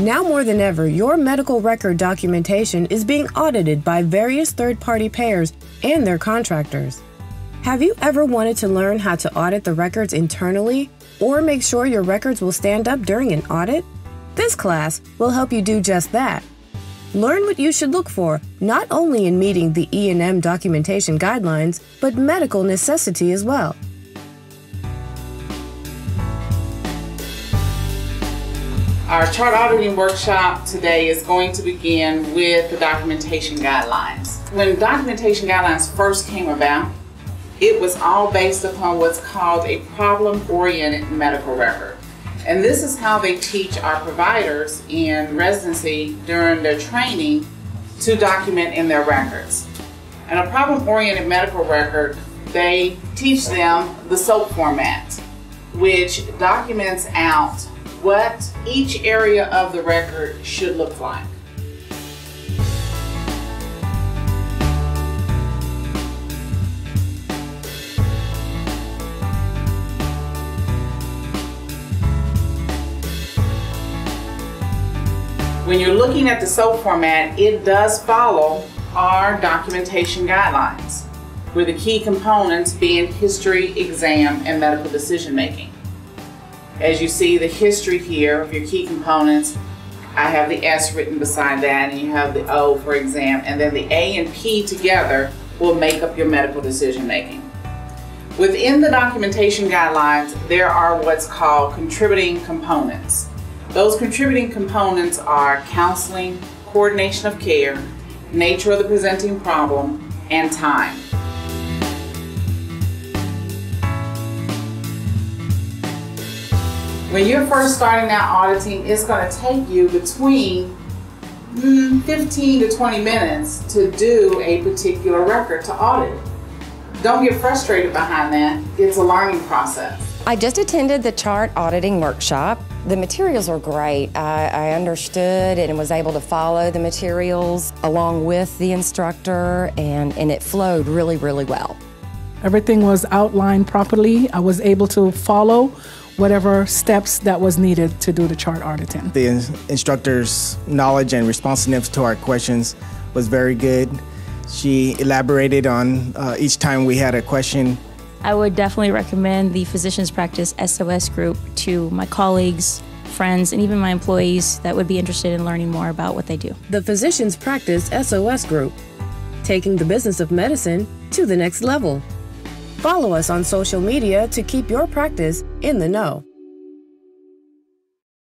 Now more than ever, your medical record documentation is being audited by various third-party payers and their contractors. Have you ever wanted to learn how to audit the records internally or make sure your records will stand up during an audit? This class will help you do just that. Learn what you should look for, not only in meeting the E&M documentation guidelines, but medical necessity as well. Our chart auditing workshop today is going to begin with the documentation guidelines. When documentation guidelines first came about, it was all based upon what's called a problem-oriented medical record. And this is how they teach our providers in residency during their training to document in their records. And a problem-oriented medical record, they teach them the SOAP format, which documents out what each area of the record should look like. When you're looking at the SOAP format, it does follow our documentation guidelines, with the key components being history, exam, and medical decision making. As you see the history here of your key components, I have the S written beside that, and you have the O for exam, and then the A and P together will make up your medical decision making. Within the documentation guidelines, there are what's called contributing components. Those contributing components are counseling, coordination of care, nature of the presenting problem, and time. When you're first starting out auditing, it's going to take you between 15 to 20 minutes to do a particular record to audit. Don't get frustrated behind that. It's a learning process. I just attended the chart auditing workshop. The materials were great. I understood and was able to follow the materials along with the instructor, and it flowed really, really well. Everything was outlined properly. I was able to follow whatever steps that was needed to do the chart auditing. The instructor's knowledge and responsiveness to our questions was very good. She elaborated on each time we had a question. I would definitely recommend the Physicians Practice S.O.S group to my colleagues, friends, and even my employees that would be interested in learning more about what they do. The Physicians Practice S.O.S group, taking the business of medicine to the next level. Follow us on social media to keep your practice in the know.